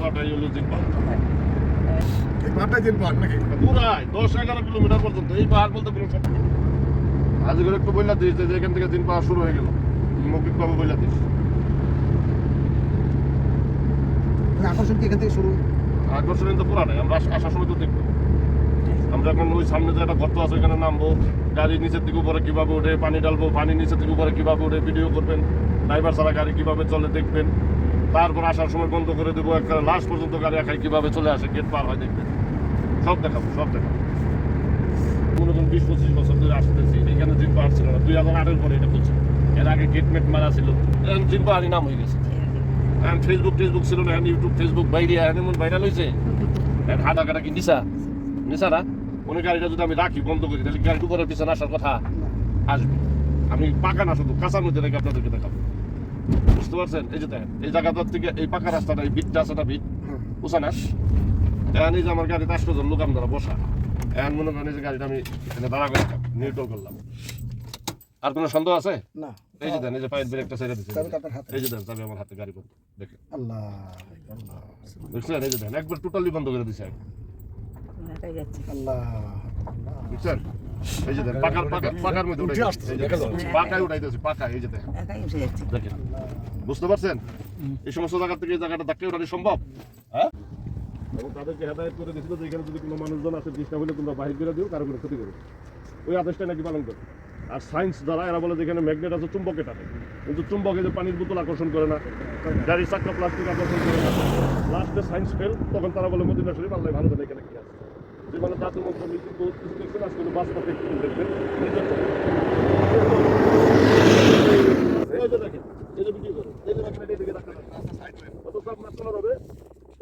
পুরাটাই হলো জিনপাহাড়। এই পাহাড়টাই জিনপাহাড় নাকি? পুরাই 10-11 কিলোমিটার পর্যন্ত এই পাহাড় বলতে কোনো শব্দ নেই। আজকে একটু বইলা দিস যে এখান থেকে জিনপাহাড় শুরু হয়ে গেল, মৌখিকভাবে বইলা দিস। আকর্ষণ কি এখান থেকে শুরু? আকর্ষণ তো পুরাটাই, আমরা আসার সময় তো দেখবো। আমরা এখন ওই সামনে যে একটা গর্ত আছে ওইখানে নামবো, গাড়ি নিচের দিকে উপরে কিভাবে ওঠে, পানি ডালবো, পানি নিচের দিকে উপরে কিভাবে ওঠে ভিডিও করবেন, ড্রাইভার ছাড়া গাড়ি কিভাবে চলে দেখবেন। তারপর আসার সময় বন্ধ করে দেবো, একটা লাস্ট পর্যন্ত গাড়ি একাই কিভাবে চলে আসে, গেট পার হয় দেখবেন। সব দেখাবো, সব দেখাবো। মনে করুন 20-25 বছর ধরে আসতেছি, এখানে জিনপাহাড় ছিল না, 2008-এর পরে এটা করছে। এর আগে গেট মেট মারা ছিল, এখন জিনপাহাড়ই নাম হয়ে গেছে। এখন ফেসবুক ছিল না, এখন ইউটিউব ফেসবুক বাইরে এমন ভাইরাল হয়েছে। হাঁটা কাটা কি নিশা নিশা না? কোনো গাড়িটা যদি আমি রাখি বন্ধ করি তাহলে গাড়ির উপরে পিছনে আসার কথা আসবে। আমি পাকা না শুধু কাঁচার মধ্যে রেখে আপনাদেরকে দেখাবো, বুঝতে পারছেন? এই যে দেখেন এই জায়গাটার থেকে এই পাকা রাস্তাটা, এই বিটটা আছে না, বিট বুঝা না? এখন এই যে আমার গাড়িতে 8 জন লোক আমরা বসা, এখন মনে করেন এই যে গাড়িটা আমি এখানে দাঁড়া করে নিউট্রাল করলাম। আর কোনো সন্দেহ আছে? না। এই যে দেন, এই যে পায়ের ব্রেকটা ছেড়ে দিচ্ছে, এই যে দেন চাবি আমার হাতে, গাড়ি বন্ধ দেখেন। আল্লাহ বুঝছেন? এই যে দেন একবার টোটালি বন্ধ করে দিচ্ছে আল্লাহ বুঝছেন? এই যে দেন পাকার মধ্যে উঠে আসছে, পাকায় উঠাইতেছে, পাকা এই যে দেখেন দেখেন, বুঝতে পারছেন? এই সমস্ত জায়গা থেকে এই জায়গাটা ধাক্কা উঠানো সম্ভব? হ্যাঁ, এবং তাদেরকে হেদায়ত করে দিয়েছিল যে এখানে যদি কোনো মানুষজন আসে চেষ্টা হলে তোমরা বাহির করে দিও, কারো কোনো ক্ষতি করো, ওই আদেশটা নাকি পালন করে। আর সায়েন্স দ্বারা এরা বলে যেখানে ম্যাগনেট আছে চুম্বকে টানে, কিন্তু চুম্বকে যে পানির বোতল আকর্ষণ করে না, গাড়ির চাক্কা প্লাস্টিক আকর্ষণ করে না, লাস্টে সায়েন্স ফেল, তখন তারা বলে মদিনা শরীফ আল্লাহ ভালো জানে এখানে কি আছে। যে মানে তাদের মধ্যে মিটিং বহুত কিছু দেখছেন, আজকে বাস্তব দেখবেন দেখবেন নিজের চোখে। এই যে দেখেন, এই যে ভিডিও করে, এই যে ম্যাগনেট এদিকে রাখা আছে, কত সব মাছ চলা হবে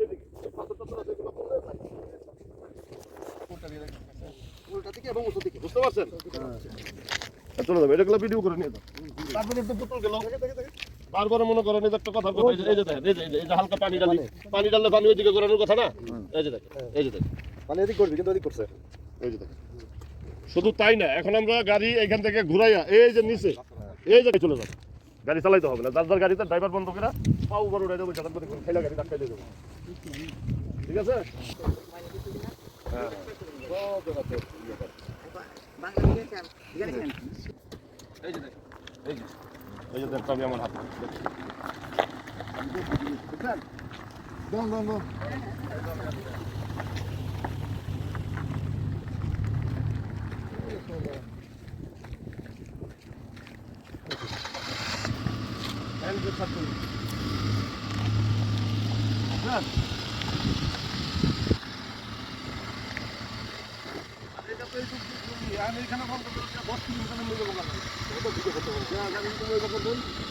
এদিকে, পাথর টাথর আছে এগুলো করলে উল্টা থেকে এবং উল্টো থেকে বুঝতে পারছেন? চলে যাবে, এটাগুলো ভিডিও করে নিয়ে যাও। তারপরে তো বোতল গেল, বারবার মনে করেন এই যে একটা কথার কথা, এই যে দেখেন, এই যে হালকা পানি ডাললে পানি ওইদিকে ঘোরানোর কথা না, এই যে দেখেন, এই যে দেখেন মানে এদিক করবি কিন্তু এদিক করছে। এই যে দেখেন। শুধু তাই না, এখন আমরা গাড়ি এখান থেকে ঘুরাইয়া এই যে নিচে এই জায়গায় চলে যাবো, গাড়ি চালাইতে হবে না, যার গাড়িতে ড্রাইভার বন্ধ করে পাও উপর উঠে দেবো, সেখান থেকে খাইলা গাড়ি ধাক্কাই দিয়ে দেবো, ঠিক আছে? হ্যাঁ এই যে দেখেন, এই যে দেখো আমি আমার হাতে দম দম দম এখানে বন্ধ করে 10 কিলোমিটার